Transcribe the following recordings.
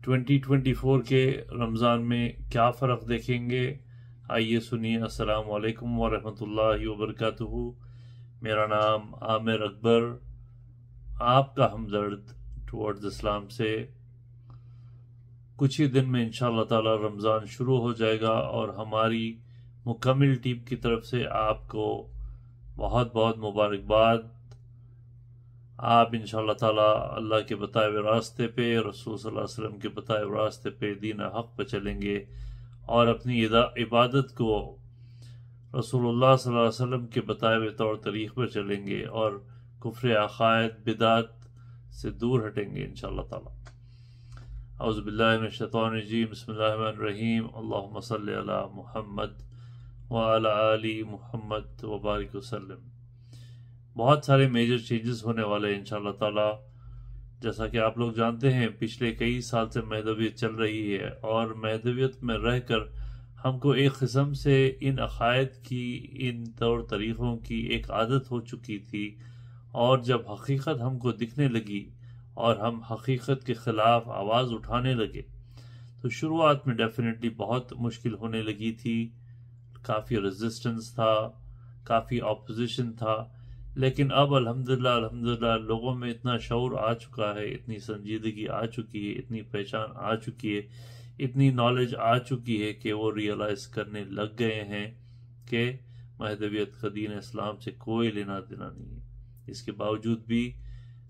2024 के रमज़ान में क्या फ़र्क देखेंगे, आइए सुनिए। अस्सलाम वालेकुम व रहमतुल्लाहि व बरकातुहू। मेरा नाम आमिर अकबर, आपका हमदर्द टुवर्ड्स इस्लाम से। कुछ ही दिन में इंशाअल्लाह ताला रमज़ान शुरू हो जाएगा और हमारी मुकम्मल टीम की तरफ से आपको बहुत बहुत मुबारकबाद। आप इंशाअल्लाह ताला अल्लाह के बताए हुए रास्ते पे, रसूल सल्लल्लाहु अलैहि वसल्लम के बताए हुए रास्ते पे, दीन हक पे चलेंगे और अपनी इबादत को रसूलुल्लाह सल्लल्लाहु अलैहि वसल्लम के बताए हुए तौर तरीक़ पर चलेंगे और कुफ्र अक़ायद बिदात से दूर हटेंगे इंशाअल्लाह ताला। औज़ु बिल्लाहि मिनश शैतानिर रजीम, बिस्मिल्लाहिर रहमानिर रहीम। अल्लाहुम्मा सल्लि अला मुहम्मद व अला आलि मुहम्मद व बारिक वसल्लम। बहुत सारे मेजर चेंजेस होने वाले हैं इंशाअल्लाह ताला। जैसा कि आप लोग जानते हैं, पिछले कई साल से महदवियत चल रही है और महदवियत में रहकर हमको एक किस्म से इन अक़ायद की, इन तौर तरीक़ों की एक आदत हो चुकी थी। और जब हकीकत हमको दिखने लगी और हम हकीकत के ख़िलाफ़ आवाज़ उठाने लगे तो शुरुआत में डेफिनेटली बहुत मुश्किल होने लगी थी। काफ़ी रेजिस्टेंस था, काफ़ी ऑपोजिशन था, लेकिन अब अल्हम्दुलिल्लाह लोगों में इतना शऊर आ चुका है, इतनी संजीदगी आ चुकी है, इतनी पहचान आ चुकी है, इतनी नॉलेज आ चुकी है कि वो रियलाइज़ करने लग गए हैं कि महदवियत का दीन इस्लाम से कोई लेना देना नहीं है। इसके बावजूद भी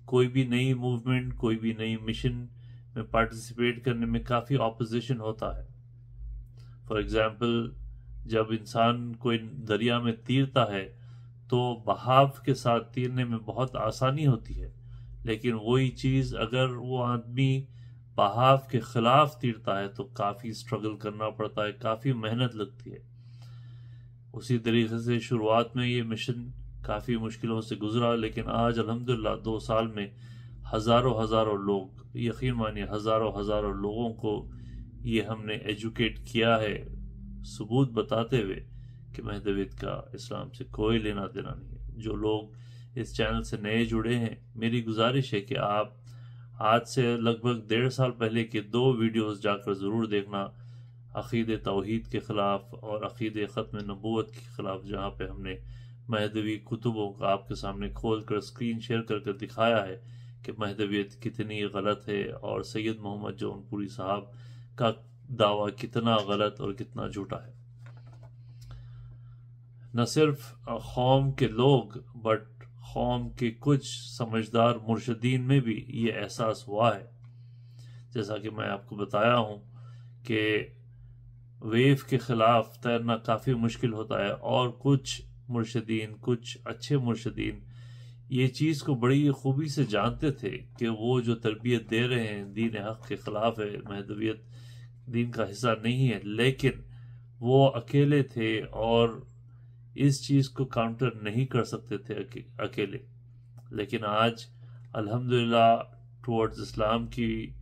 कोई भी नई मूवमेंट, कोई भी नई मिशन में पार्टिसिपेट करने में काफ़ी ऑपोजिशन होता है। फॉर एग्ज़ाम्पल, जब इंसान कोई दरिया में तीरता है तो बहाव के साथ तीरने में बहुत आसानी होती है, लेकिन वही चीज़ अगर वो आदमी बहाव के ख़िलाफ़ तीरता है तो काफ़ी स्ट्रगल करना पड़ता है, काफ़ी मेहनत लगती है। उसी तरीके से शुरुआत में ये मिशन काफ़ी मुश्किलों से गुजरा, लेकिन आज अल्हम्दुलिल्लाह 2 साल में हज़ारों लोग, यकीन मानिए हज़ारों लोगों को ये हमने एजुकेट किया है, सबूत बताते हुए कि महदवियत का इस्लाम से कोई लेना देना नहीं है। जो लोग इस चैनल से नए जुड़े हैं, मेरी गुजारिश है कि आप आज से लगभग 1.5 साल पहले के 2 वीडियोस जाकर ज़रूर देखना, अक़ीदे तौहीद के ख़िलाफ़ और अक़ीदे ख़त्म नबूवत के ख़िलाफ़, जहाँ पे हमने महदवी कुतुबों का आपके सामने खोल कर स्क्रीन शेयर करके दिखाया है कि महदवियत कितनी गलत है और सैयद मोहम्मद जौनपुरी साहब का दावा कितना गलत और कितना झूठा है। न सिर्फ कौम के लोग बट कौम के कुछ समझदार मुर्शदीन में भी ये एहसास हुआ है। जैसा कि मैं आपको बताया हूँ कि वेव के ख़िलाफ़ तैरना काफ़ी मुश्किल होता है और कुछ मुर्शदीन, कुछ अच्छे मुर्शदीन ये चीज़ को बड़ी खूबी से जानते थे कि वो जो तरबियत दे रहे हैं दीन हक़ के ख़िलाफ़ है, महदवियत दीन का हिस्सा नहीं है, लेकिन वो अकेले थे और इस चीज़ को काउंटर नहीं कर सकते थे अकेले। लेकिन आज अल्हम्दुलिल्लाह टुवर्ड्स इस्लाम की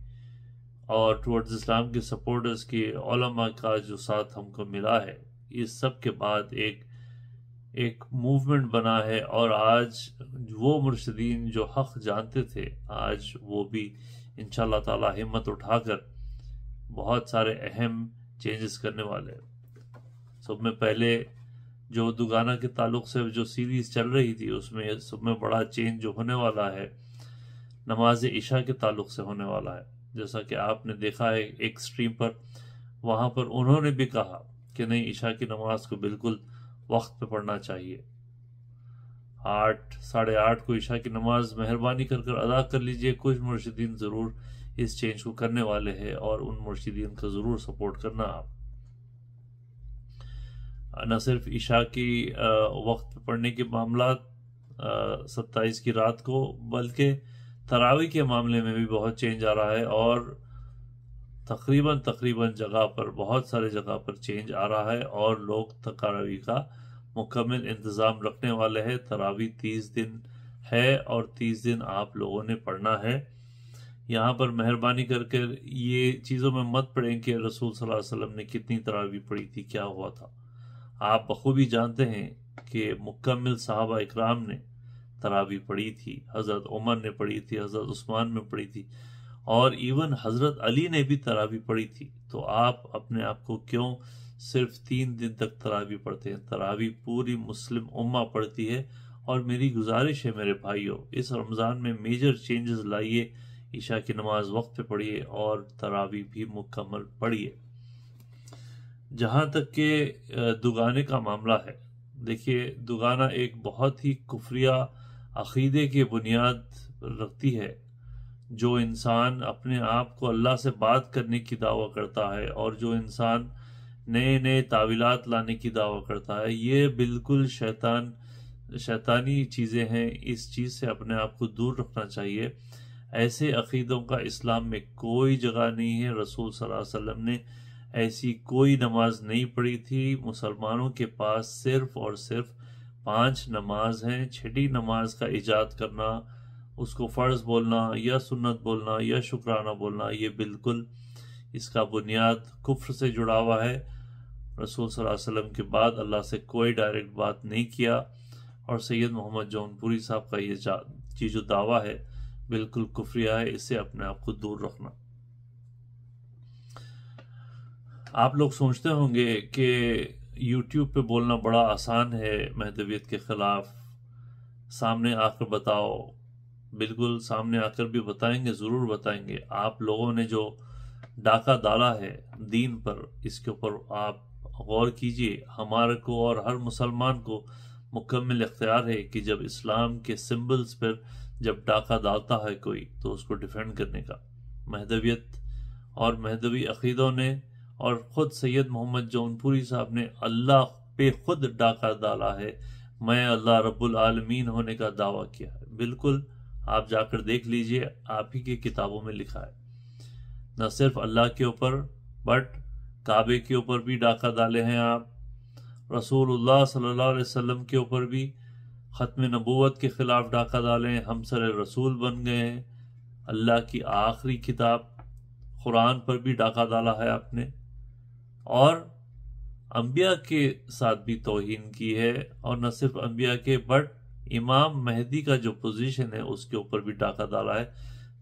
और टुवर्ड्स इस्लाम के सपोर्टर्स की, उलमा का जो साथ हमको मिला है, इस सब के बाद एक मूवमेंट बना है और आज वो मुर्शिदीन जो हक़ जानते थे, आज वो भी इंशाअल्लाह ताला हिम्मत उठाकर बहुत सारे अहम चेंजेस करने वाले हैं। सब में पहले जो दुगाना के ताल्लुक़ से जो सीरीज़ चल रही थी, उसमें सब में बड़ा चेंज जो होने वाला है नमाज इशा के ताल्लुक़ से होने वाला है। जैसा कि आपने देखा है एक स्ट्रीम पर, वहाँ पर उन्होंने भी कहा कि नहीं, इशा की नमाज को बिल्कुल वक्त पे पढ़ना चाहिए। 8, साढ़े 8 को इशा की नमाज मेहरबानी कर अदा कर लीजिए। कुछ मुर्शिदीन ज़रूर इस चेंज को करने वाले हैं और उन मुर्शिदीन का ज़रूर सपोर्ट करना आप। न सिर्फ इशा की वक्त पे पढ़ने के मामला 27 की रात को, बल्कि तरावी के मामले में भी बहुत चेंज आ रहा है और तकरीबन जगह पर, बहुत सारे जगह पर चेंज आ रहा है और लोग तरावी का मुकम्मल इंतज़ाम रखने वाले हैं। तरावी 30 दिन है और 30 दिन आप लोगों ने पढ़ना है। यहाँ पर मेहरबानी करके ये चीज़ों में मत पढ़ें कि रसूल सल्लल्लाहु अलैहि वसल्लम ने कितनी तरावी पढ़ी थी, क्या हुआ था। आप बखूबी जानते हैं कि मुकम्मल सहाबा इकराम ने तरावी पढ़ी थी, हज़रत उमर ने पढ़ी थी, हज़रत उस्मान ने पढ़ी थी और इवन हजरत अली ने भी तरावी पढ़ी थी। तो आप अपने आप को क्यों सिर्फ 3 दिन तक तरावी पढ़ते हैं? तरावी पूरी मुस्लिम उम्मा पढ़ती है। और मेरी गुजारिश है मेरे भाइयों, इस रमज़ान में मेजर चेंजेस लाइए, ईशा की नमाज वक्त पे पढ़िए और तरावी भी मुकम्मल पढ़िए। जहाँ तक के दुगाने का मामला है, देखिए दुगाना एक बहुत ही कुफरिया अकीदे की बुनियाद रखती है। जो इंसान अपने आप को अल्लाह से बात करने की दावा करता है और जो इंसान नए नए तावीलात लाने की दावा करता है, ये बिल्कुल शैतानी चीज़ें हैं। इस चीज़ से अपने आप को दूर रखना चाहिए। ऐसे अकीदों का इस्लाम में कोई जगह नहीं है। रसूल सल्लल्लाहु अलैहि वसल्लम ने ऐसी कोई नमाज नहीं पढ़ी थी। मुसलमानों के पास सिर्फ और सिर्फ 5 नमाज हैं। छठी नमाज का इजाद करना, उसको फ़र्ज बोलना या सुन्नत बोलना या शुक्राना बोलना, ये बिल्कुल इसका बुनियाद कुफ्र से जुड़ा हुआ है। रसूल सल्लल्लाहु अलैहि वसल्लम के बाद अल्लाह से कोई डायरेक्ट बात नहीं किया। और सैयद मोहम्मद जौनपुरी साहब का ये जो दावा है बिल्कुल कुफ्रिया है। इससे अपने आप को दूर रखना। आप लोग सोचते होंगे कि YouTube पे बोलना बड़ा आसान है महदवियत के खिलाफ, सामने आकर बताओ। बिल्कुल सामने आकर भी बताएंगे, ज़रूर बताएंगे। आप लोगों ने जो डाका डाला है दीन पर, इसके ऊपर आप गौर कीजिए। हमारे को और हर मुसलमान को मुकम्मल इख्तियार है कि जब इस्लाम के सिंबल्स पर जब डाका डालता है कोई, तो उसको डिफेंड करने का। महदवियत और महदवी अकीदों ने और ख़ुद सैयद मोहम्मद जौनपुरी साहब ने अल्लाह पे खुद डाका डाला है। मैं अल्लाह रब्बुल आलमीन होने का दावा किया है। बिल्कुल आप जाकर देख लीजिए, आप ही की किताबों में लिखा है। न सिर्फ अल्लाह के ऊपर बट काबे के ऊपर भी डाका डाले हैं आप। रसूलुल्लाह सल्लल्लाहु अलैहि वसल्लम के ऊपर भी ख़त्म नबूवत के ख़िलाफ़ डाका डाले हैं। हमसर रसूल बन गए हैं। अल्लाह की आखिरी किताब कुरान पर भी डाका डाला है आपने। और अंबिया के साथ भी तौहीन की है। और न सिर्फ अंबिया के बट इमाम मेहदी का जो पोजीशन है उसके ऊपर भी डाका डाला है,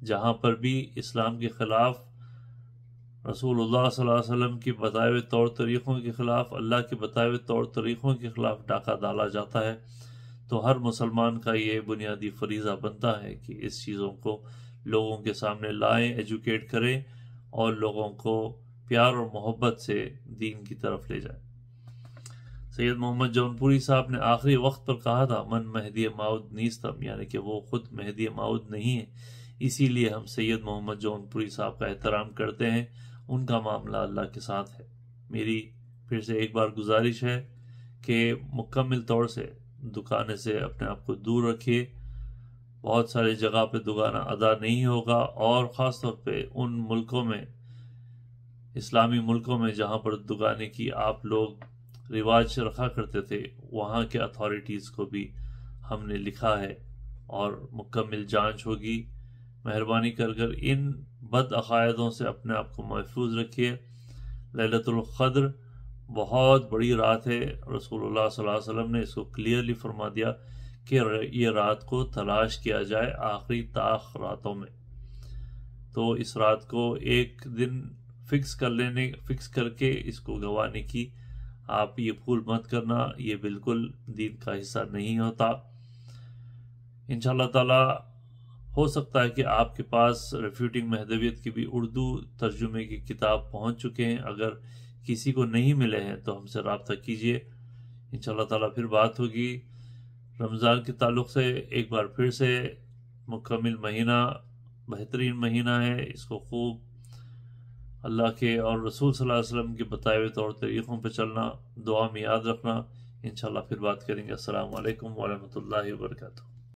जहाँ पर भी इस्लाम के ख़िलाफ़, रसूलुल्लाह सल्लल्लाहु अलैहि वसल्लम की बताए हुए तौर तरीक़ों के ख़िलाफ़, अल्लाह के बताए हुए तौर तरीक़ों के ख़िलाफ़ डाका डाला जाता है। तो हर मुसलमान का ये बुनियादी फरीज़ा बनता है कि इस चीज़ों को लोगों के सामने लाएं, एजुकेट करें और लोगों को प्यार और मोहब्बत से दीन की तरफ ले जाएं। सैयद मोहम्मद जौनपुरी साहब ने आखिरी वक्त पर कहा था, मन महदी माउद नीस्तम, यानी कि वो खुद महदी माउद नहीं है। इसीलिए हम सैयद मोहम्मद जौनपुरी साहब का एहतराम करते हैं। उनका मामला अल्लाह के साथ है। मेरी फिर से एक बार गुजारिश है कि मुकम्मल तौर से दुकाने से अपने आप को दूर रखिए। बहुत सारे जगह पे दुकाना अदा नहीं होगा, और ख़ास तौर पे उन मुल्कों में, इस्लामी मुल्कों में जहाँ पर दुकाने की आप लोग रिवाज रखा करते थे, वहाँ के अथॉरिटीज़ को भी हमने लिखा है और मुकम्मल जांच होगी। मेहरबानी कर इन बद अक़ायदों से अपने आप को महफूज रखिए। लैलतुल क़द्र बहुत बड़ी रात है। रसूलुल्लाह सल्लल्लाहु अलैहि वसल्लम ने इसको क्लियरली फरमा दिया कि ये रात को तलाश किया जाए आखिरी ताख रातों में। तो इस रात को एक दिन फिक्स करके इसको गंवाने की आप ये भूल मत करना। ये बिल्कुल दीन का हिस्सा नहीं होता। इंशाअल्लाह ताला हो सकता है कि आपके पास रिफ्यूटिंग महदवियत की भी उर्दू तर्जुमे की किताब पहुंच चुके हैं। अगर किसी को नहीं मिले हैं तो हमसे रब्ता कीजिए। इंशाअल्लाह ताला फिर बात होगी। रमज़ान के ताल्लुक़ से एक बार फिर से मुकम्मल महीना, बेहतरीन महीना है। इसको खूब अल्लाह के और रसूल सल्लल्लाहु अलैहि वसल्लम के बताए हुए तौर तरीक़ों पर चलना, दुआ में याद रखना। इंशाअल्लाह फिर बात करेंगे। अस्सलामु अलैकुम व रहमतुल्लाहि व बरकातुहू।